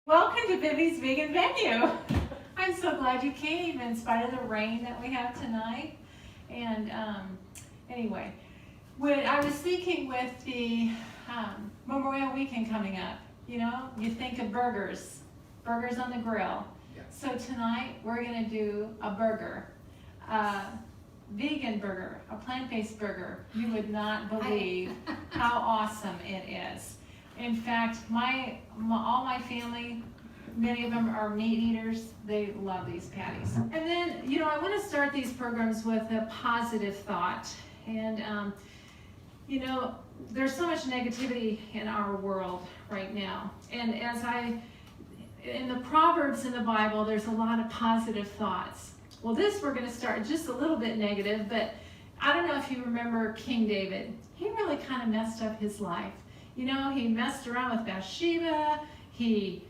Welcome to Vivi's Vegan Venue. I'm so glad you came in spite of the rain that we have tonight. And anyway, when I was thinking with the Memorial Weekend coming up, you think of burgers on the grill. Yeah. So tonight we're going to do a burger, a vegan burger, a plant-based burger. You would not believe how awesome it is. In fact, all my family, many of them are meat eaters. They love these patties. And then, I want to start these programs with a positive thought. And, there's so much negativity in our world right now. And in the Proverbs in the Bible, there's a lot of positive thoughts. Well, we're going to start just a little bit negative, but I don't know if you remember King David. He really kind of messed up his life. He messed around with Bathsheba, he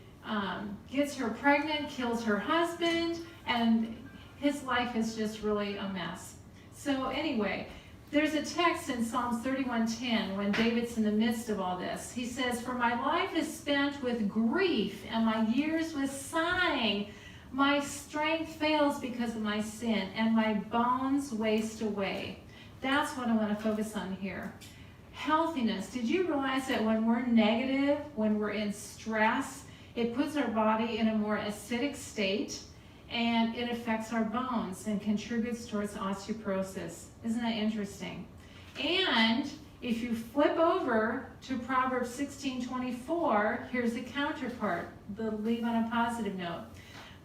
gets her pregnant, kills her husband, and his life is just really a mess. So anyway, there's a text in Psalms 31:10 when David's in the midst of all this. He says, "For my life is spent with grief and my years with sighing. My strength fails because of my sin and my bones waste away." That's what I want to focus on here. Healthiness. Did you realize that when we're negative, when we're in stress, it puts our body in a more acidic state and it affects our bones and contributes towards osteoporosis? Isn't that interesting? And if you flip over to Proverbs 16:24, here's the counterpart, the leave on a positive note.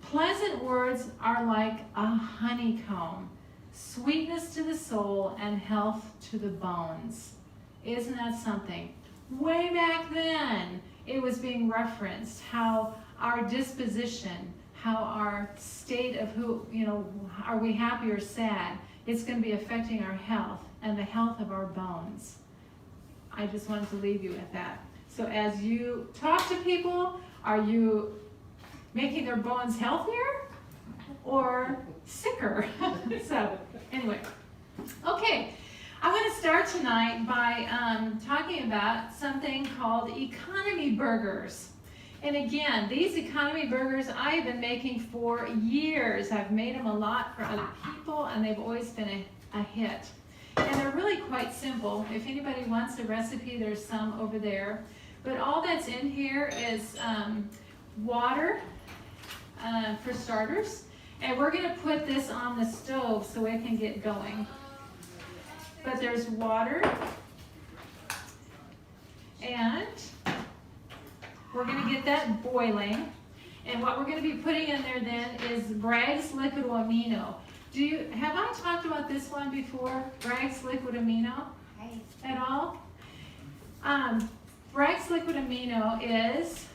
Pleasant words are like a honeycomb, sweetness to the soul and health to the bones. Isn't that something? Way back then, it was being referenced how our disposition, how our state of are we happy or sad, it's going to be affecting our health and the health of our bones. I just wanted to leave you with that. So as you talk to people, are you making their bones healthier or sicker? So anyway, okay. I want to start tonight by talking about something called economy burgers. And again, these economy burgers I have been making for years. I've made them a lot for other people, and they've always been a hit. And they're really quite simple. If anybody wants a recipe, there's some over there. But all that's in here is water for starters. And we're going to put this on the stove so it can get going. But there's water, and we're going to get that boiling. And what we're going to be putting in there then is Bragg's liquid amino. Have I talked about this one before? Bragg's liquid amino at all? Bragg's liquid amino is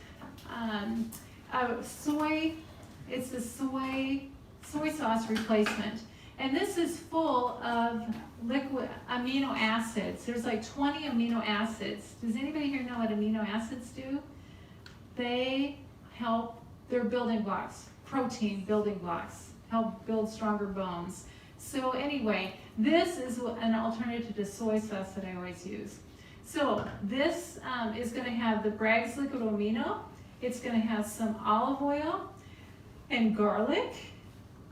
it's a soy sauce replacement. And this is full of liquid amino acids. There's like 20 amino acids. Does anybody here know what amino acids do? They're building blocks, protein building blocks, help build stronger bones. So anyway, this is an alternative to soy sauce that I always use. So this is going to have the Bragg's liquid amino. It's going to have some olive oil and garlic,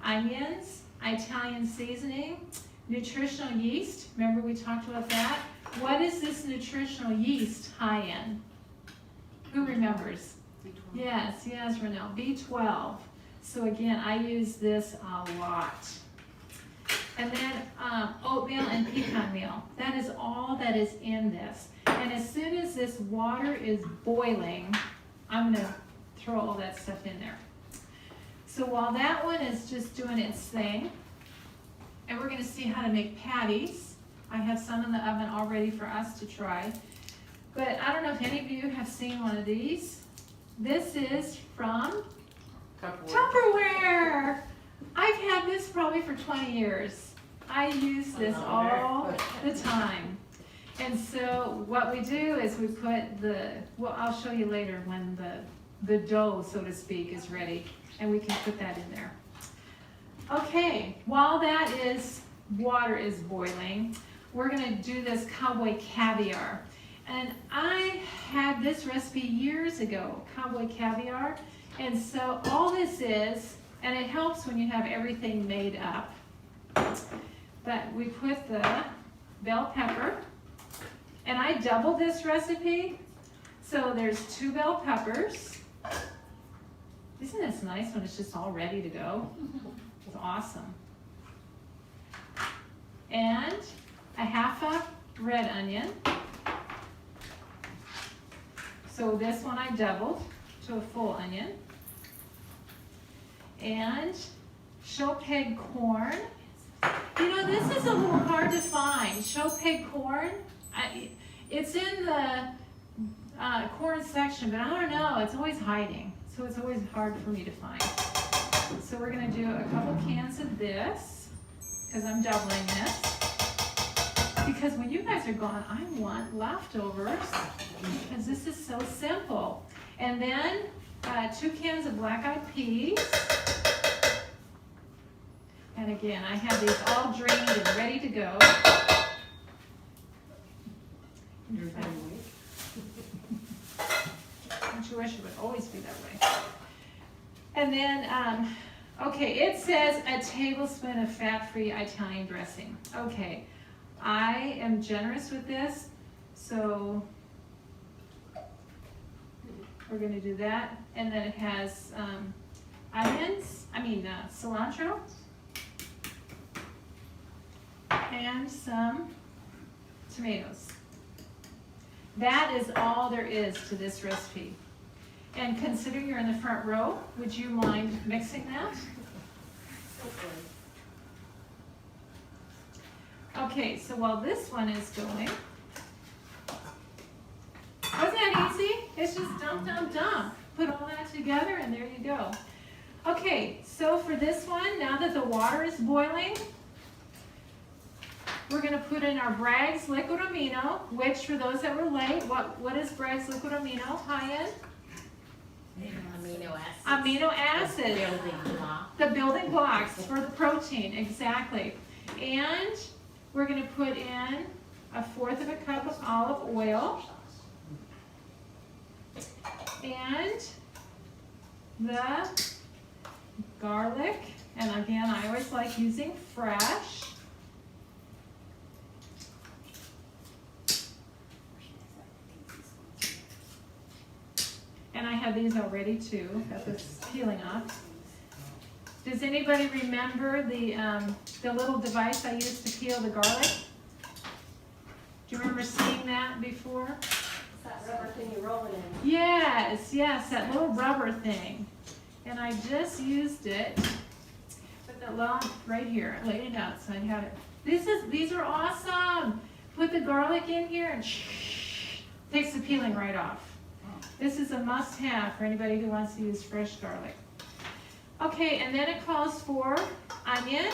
onions, Italian seasoning, nutritional yeast. Remember we talked about that? What is this nutritional yeast high in? Who remembers? B12. Yes, Renelle. B12. So again, I use this a lot. And then oatmeal and pecan meal. That is all that is in this. And as soon as this water is boiling, I'm going to throw all that stuff in there. So while that one is just doing its thing, and we're going to see how to make patties. I have some in the oven all ready for us to try. But I don't know if any of you have seen one of these. This is from Tupperware. I've had this probably for 20 years. I use this all the time. And so what we do is we put I'll show you later when the dough, so to speak, is ready. And we can put that in there. Okay, while water is boiling, we're going to do this cowboy caviar. And I had this recipe years ago, cowboy caviar. And so all this is, and it helps when you have everything made up. But we put the bell pepper, and I doubled this recipe. So there's 2 bell peppers. Isn't this nice when it's just all ready to go? It's awesome. And a half a red onion. So this one I doubled to a full onion. And Chopeg corn. You know, this is a little hard to find. Chopeg corn. It's in the corn section, but I don't know. It's always hiding. So it's always hard for me to find. So we're going to do a couple cans of this because I'm doubling this. Because when you guys are gone, I want leftovers because this is so simple. And then 2 cans of black-eyed peas. And again, I have these all drained and ready to go. Don't you wish it would always be that way? And then, okay, it says a tablespoon of fat-free Italian dressing. Okay, I am generous with this, so we're going to do that. And then it has cilantro, and some tomatoes. That is all there is to this recipe. And considering you're in the front row, would you mind mixing that? Okay, so while this one is going, wasn't that easy? It's just dump, dump, dump. Put all that together and there you go. Okay, so for this one, now that the water is boiling, we're going to put in our Bragg's liquid amino, which for those that were late, what is Bragg's liquid amino? High-end? Amino acids. Amino acids. The building block. The building blocks for the protein, exactly. And we're going to put in 1/4 cup of olive oil. And the garlic. And again, I always like using fresh. And I have these already too. Got this peeling off. Does anybody remember the little device I used to peel the garlic? Do you remember seeing that before? It's that rubber thing you roll it in. Yes, yes, that little rubber thing. And I just used it with the long right here. I laid it out so I had it. These are awesome. Put the garlic in here and takes the peeling right off. This is a must-have for anybody who wants to use fresh garlic. Okay, and then it calls for onion.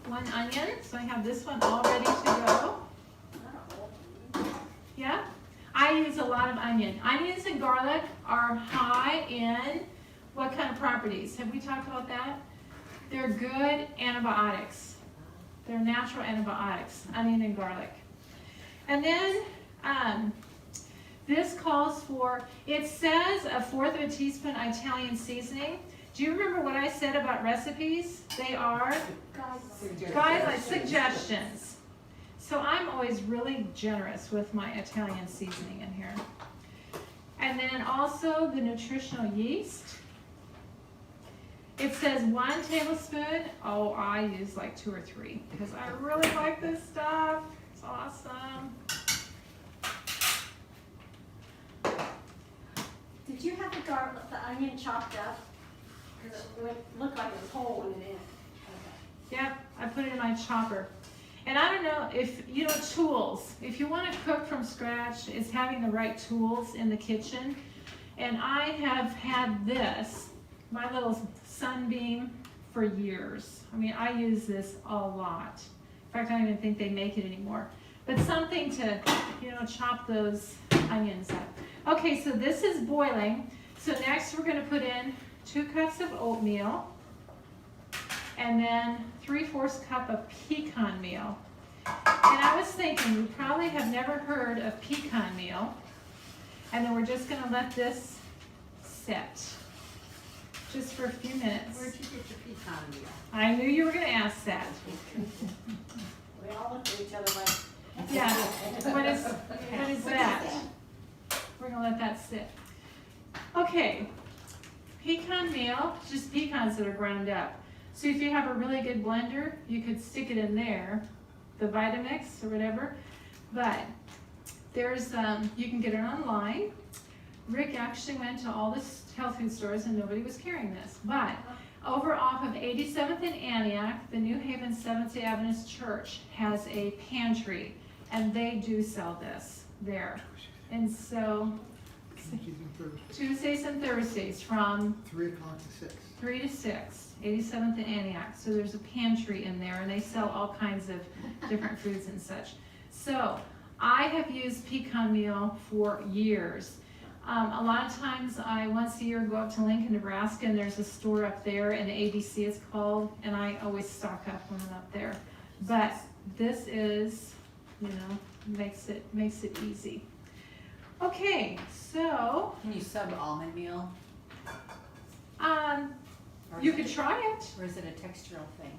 1 onion, so I have this one all ready to go. Yeah, I use a lot of onion. Onions and garlic are high in what kind of properties? Have we talked about that? They're good antibiotics. They're natural antibiotics, onion and garlic. And then this calls for, it says 1/4 teaspoon Italian seasoning. Do you remember what I said about recipes? They are guidelines, suggestions. So I'm always really generous with my Italian seasoning in here. And then also the nutritional yeast. It says 1 tablespoon. Oh, I use like 2 or 3 because I really like this stuff. It's awesome. Did you have the onion chopped up? Because it looked like it was whole when it in. Okay. Yep, I put it in my chopper. And I don't know if, you know, tools. If you want to cook from scratch, it's having the right tools in the kitchen. And I have had this, my little Sunbeam, for years. I mean, I use this a lot. In fact, I don't even think they make it anymore. But something to, you know, chop those onions up. Okay, so this is boiling. So next we're going to put in 2 cups of oatmeal and then 3/4 cup of pecan meal. And I was thinking, you probably have never heard of pecan meal. And then we're just gonna let this set just for a few minutes. Where'd you get your pecan meal? I knew you were gonna ask that. We all look at each other like. Yeah, what is that? We're gonna let that sit. Okay, pecan meal, just pecans that are ground up. So if you have a really good blender, you could stick it in there, the Vitamix or whatever. But there's, you can get it online. Rick actually went to all the health food stores and nobody was carrying this. But over off of 87th and Antioch, the New Haven Seventh-day Adventist Church has a pantry, and they do sell this there. And so Tuesdays and Thursdays from 3 o'clock to 6. 3 to 6, 87th and Antioch. So there's a pantry in there, and they sell all kinds of different foods and such. So I have used pecan meal for years. A lot of times I once a year go up to Lincoln, Nebraska, and there's a store up there, and ABC it's called, and I always stock up when I'm up there. But this is, you know, makes it easy. Okay, so Can you sub almond meal? Or you is could it- try it. Or is it a textural thing?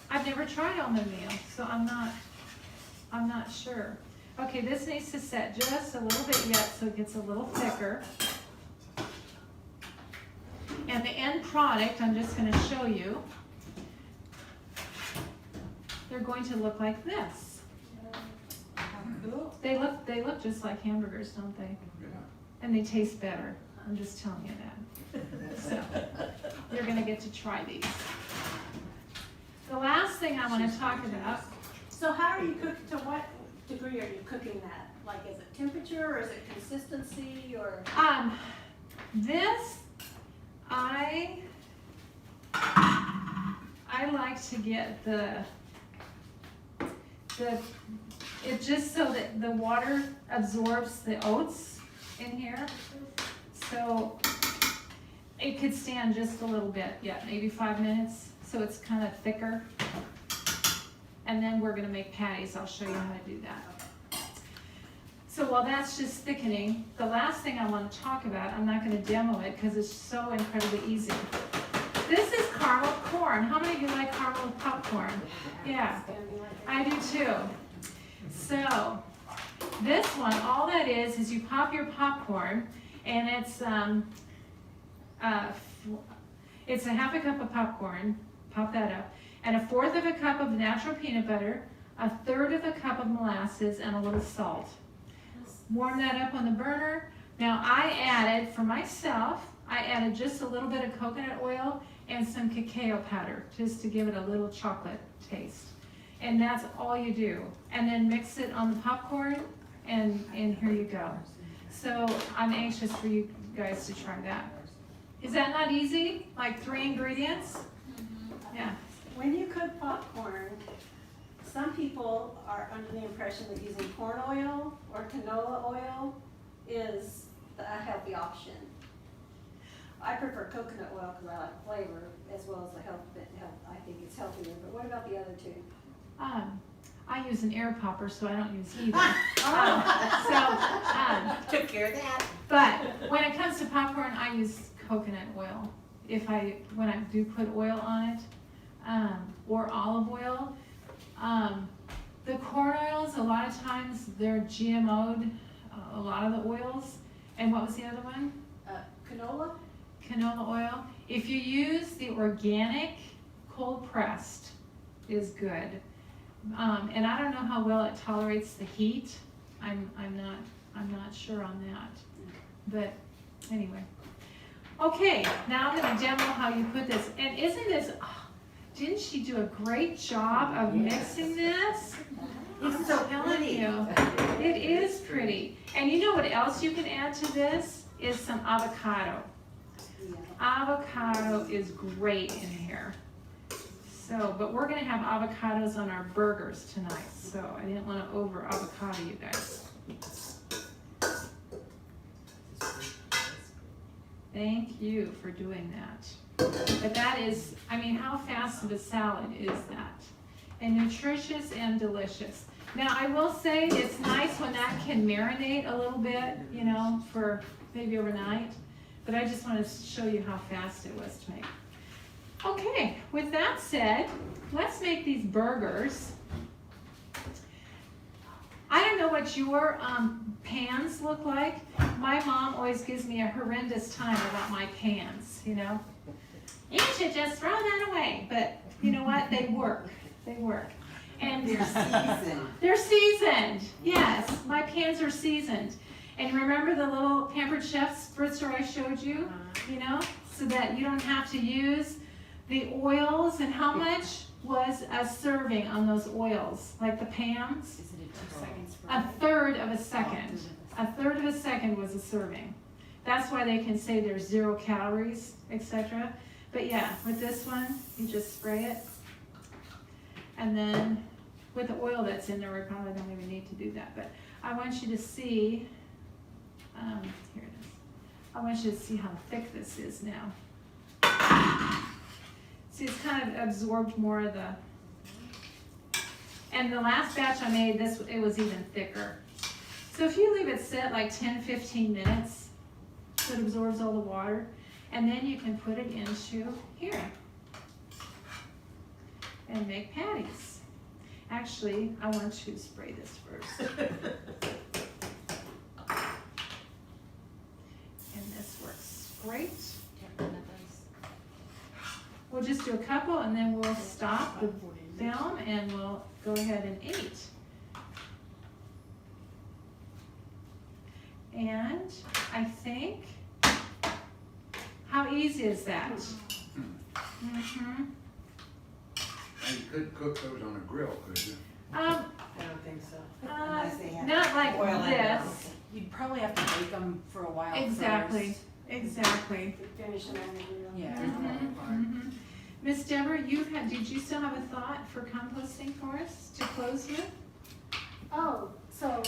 I've never tried almond meal, so I'm not sure. Okay, this needs to set just a little bit yet so it gets a little thicker. And the end product, I'm just going to show you. They're going to look like this. How cool. They look just like hamburgers, don't they? And they taste better. I'm just telling you that. So, you're going to get to try these. The last thing I want to talk about. So how are you cooking, to what degree are you cooking that? Like, is it temperature, or is it consistency, or? This, I like to get it just so that the water absorbs the oats in here. So it could stand just a little bit, yeah, maybe 5 minutes, so it's kind of thicker. And then we're gonna make patties. I'll show you how to do that. So while that's just thickening, the last thing I want to talk about, I'm not gonna demo it because it's so incredibly easy. This is caramel corn. How many of you like caramel popcorn? Yeah, I do too. So this one, all that is you pop your popcorn, and it's a half a cup of popcorn, pop that up, and 1/4 of a cup of natural peanut butter, 1/3 of a cup of molasses, and a little salt. Warm that up on the burner. Now I added, for myself, I added just a little bit of coconut oil and some cacao powder, just to give it a little chocolate taste. And that's all you do. And then mix it on the popcorn, and here you go. So I'm anxious for you guys to try that. Is that not easy? Like 3 ingredients? Yeah. When you cook popcorn, some people are under the impression that using corn oil or canola oil is a healthy option. I prefer coconut oil because I like flavor as well as the health. I think it's healthier. But what about the other two? I use an air popper, so I don't use either. Took care of that. But when it comes to popcorn, I use coconut oil. When I do put oil on it, or olive oil. The corn oils, a lot of times they're GMO'd, a lot of the oils. And what was the other one? Canola? Canola oil. If you use the organic cold pressed is good. And I don't know how well it tolerates the heat. I'm not sure on that. But anyway. Okay, now I'm gonna demo how you put this. And isn't this, didn't she do a great job of mixing this? It's so telling pretty. you, it is pretty. And you know what else you can add to this is some avocado. Yeah. Avocado is great in here. So, but we're gonna have avocados on our burgers tonight, so I didn't want to over avocado you guys. Thank you for doing that. But that is, I mean, how fast of a salad is that? and nutritious and delicious. Now, I will say it's nice when that can marinate a little bit, you know, for maybe overnight. But I just want to show you how fast it was to make. Okay, with that said, let's make these burgers. I don't know what your pans look like. My mom always gives me a horrendous time about my pans, you know. You should just throw that away. But you know what? They work. They work. And They're seasoned. they're seasoned. Yes, my pans are seasoned. And remember the little Pampered Chef spritzer I showed you? You know, so that you don't have to use the oils. And how much was a serving on those oils? Like the pans? Is it a 2 seconds for A third of a second. A third of a second was a serving. That's why they can say there's 0 calories, etc. But yeah, with this one, you just spray it. And then with the oil that's in there, we probably don't even need to do that. But I want you to see, here it is. I want you to see how thick this is now. See, it's kind of absorbed more of the, and the last batch I made, it was even thicker. So if you leave it sit like 10-15 minutes, so it absorbs all the water, and then you can put it into here and make patties. Actually, I want to spray this first. And this works great. We'll just do a couple and then we'll stop the film and we'll go ahead and eat. And I think, how easy is that? Mm-hmm. And you couldn't cook those on a grill, could you? I don't think so. Unless they have Not like oil in them. this. You'd probably have to bake them for a while Exactly, first. exactly. Finish them on the grill. Yeah. Mhm. Miss Deborah, did you still have a thought for composting for us to close with? Oh, so.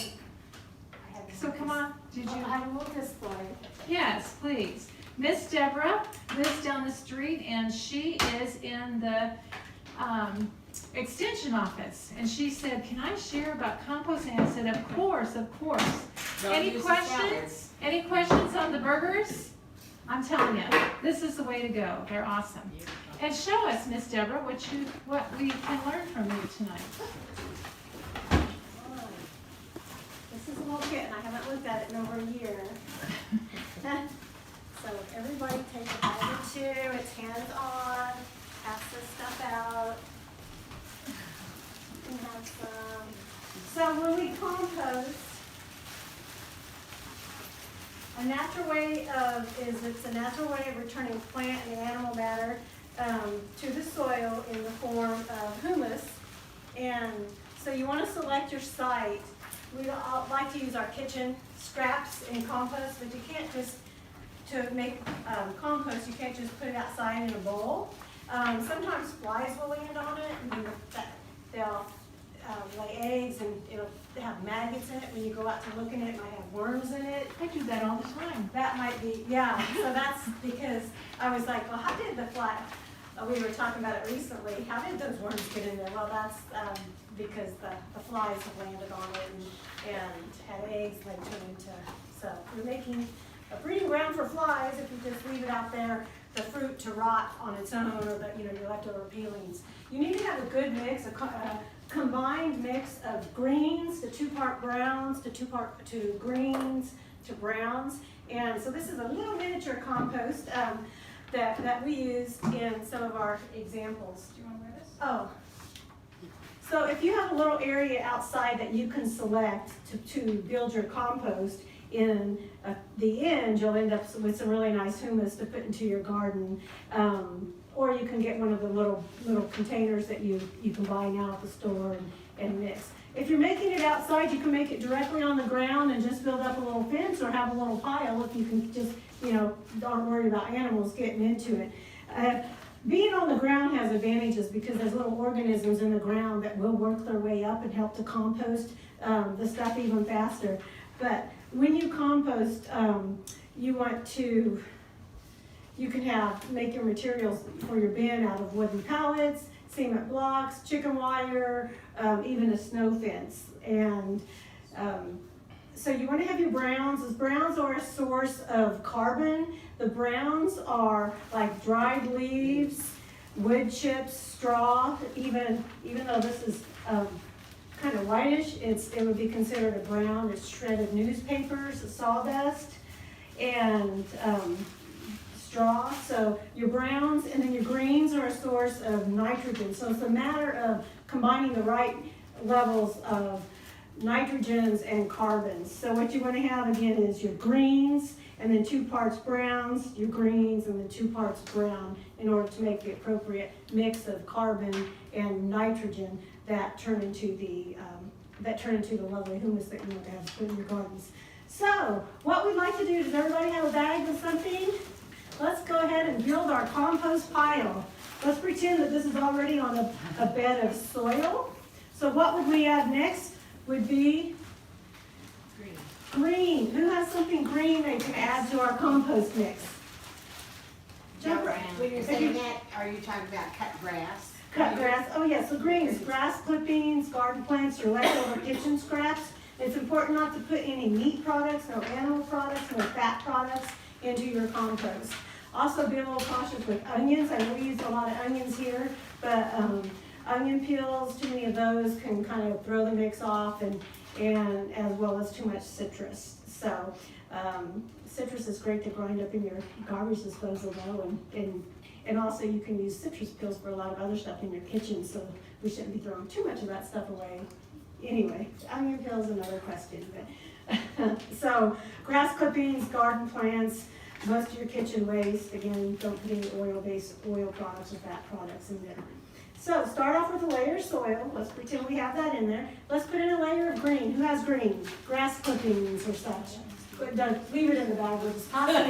So come on, did you? I have a little display. Yes, please. Miss Deborah lives down the street and she is in the extension office. And she said, can I share about composting? I said, of course, of course. Don't Any use the questions? salads. Any questions on the burgers? I'm telling you, this is the way to go. They're awesome. And show us, Miss Deborah, what we can learn from you tonight. This is a little kit, and I haven't looked at it in over a year. So everybody take a bag or two, it's hands-on, pass this stuff out. You can have some. So when we compost, a natural way it's a natural way of returning plant and animal matter to the soil in the form of humus. And so you want to select your site. We all like to use our kitchen scraps in compost, but you can't just, to make compost, you can't just put it outside in a bowl. Sometimes flies will land on it, and they'll lay eggs, and it'll have maggots in it. When you go out to look in it, it might have worms in it. I do that all the time. That might be, yeah, so that's because I was like, well, how did the fly, we were talking about it recently, how did those worms get in there? Well, that's because the flies have landed on it and had eggs laid into, so you're making a breeding ground for flies if you just leave it out there, the fruit to rot on its own, or your leftover peelings. You need to have a good mix, a combined mix of greens to 2-part browns to greens to browns. And so this is a little miniature compost that we used in some of our examples. Do you want to wear this? Oh. So if you have a little area outside that you can select to build your compost, in the end, you'll end up with some really nice humus to put into your garden. Or you can get one of the little containers that you can buy now at the store and mix. If you're making it outside, you can make it directly on the ground and just build up a little fence, or have a little pile if you can just, aren't worried about animals getting into it. Being on the ground has advantages because there's little organisms in the ground that will work their way up and help to compost the stuff even faster. But when you compost, you can make your materials for your bin out of wooden pallets, cement blocks, chicken wire, even a snow fence. And so you want to have your browns. As browns are a source of carbon. The browns are like dried leaves, wood chips, straw. Even though this is kind of whitish, it would be considered a brown. It's shredded newspapers, sawdust, and straw. So your browns and then your greens are a source of nitrogen. So it's a matter of combining the right levels of nitrogens and carbons. So what you want to have again is your greens and then 2 parts browns, your greens and then 2 parts brown in order to make the appropriate mix of carbon and nitrogen that turn into the lovely humus that you want to have put in your gardens. So what we'd like to do, does everybody have a bag with something? Let's go ahead and build our compost pile. Let's pretend that this is already on a bed of soil. So what would we add next would be green. Who has something green they can add to our compost mix? Jump right. When you're saying that, are you talking about cut grass? Cut grass, oh yeah, so greens, grass clippings, garden plants, your leftover kitchen scraps. It's important not to put any meat products, no animal products, no fat products into your compost. Also be a little cautious with onions. I know we use a lot of onions here, but onion peels, too many of those can kind of throw the mix off, and as well as too much citrus. So citrus is great to grind up in your garbage disposal though, and also you can use citrus peels for a lot of other stuff in your kitchen, so we shouldn't be throwing too much of that stuff away. Anyway, onion peels is another question. But so grass clippings, garden plants, most of your kitchen waste, again, don't put any oil products or fat products in there. So start off with a layer of soil. Let's pretend we have that in there. Let's put in a layer of green. Who has green? Grass clippings or such. Leave it in the bag. We'll just toss it in.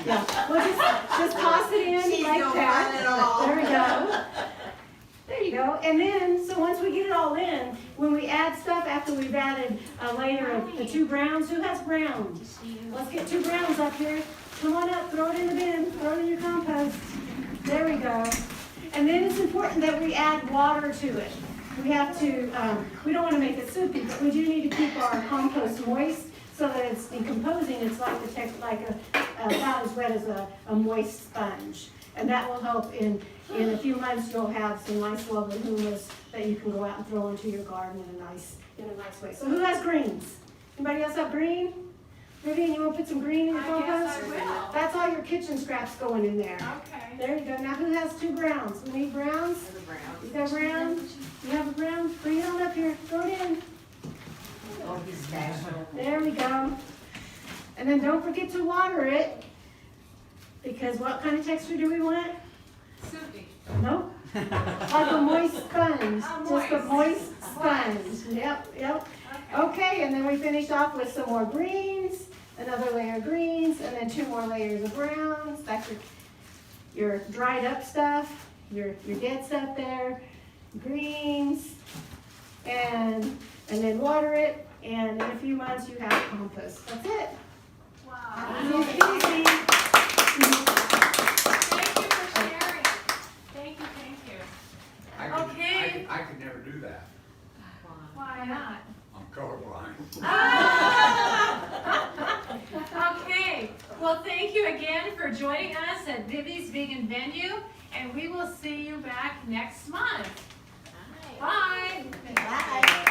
Yeah, we'll just toss it in She's like gonna that. run it all. There we go. There you go. And then, so once we get it all in, when we add stuff after we've added a layer of the 2 browns, who has browns? Let's get 2 browns up here. Come on up, throw it in the bin, throw it in your compost. There we go. And then it's important that we add water to it. We have to, we don't want to make it soupy, but we do need to keep our compost moist so that it's decomposing. It's like about as wet as a moist sponge. And that will help in a few months you'll have some nice lovely humus that you can go out and throw into your garden in a nice way. So who has greens? Anybody else have green? Vivian, you want to put some green in your compost? I will. That's all your kitchen scraps going in there. Okay. There you go. Now who has 2 browns? We need browns? You got brown? You have a brown? Bring it on up here. Throw it in. Oh, he's special. There we go. And then don't forget to water it. Because what kind of texture do we want? Soupy. Nope. Like a moist sponge. Just a moist sponge. Yep. Okay, and then we finish off with some more greens, another layer of greens, and then 2 more layers of browns. That's your dried up stuff, your dead stuff there, greens, and then water it, and in a few months you have compost. That's it. Wow. Easy peasy. Thank you for sharing. Thank you. Okay. I could never do that. Why not? I'm colorblind. Okay, well, thank you again for joining us at Vivi's Vegan Venue, and we will see you back next month. Bye. Bye.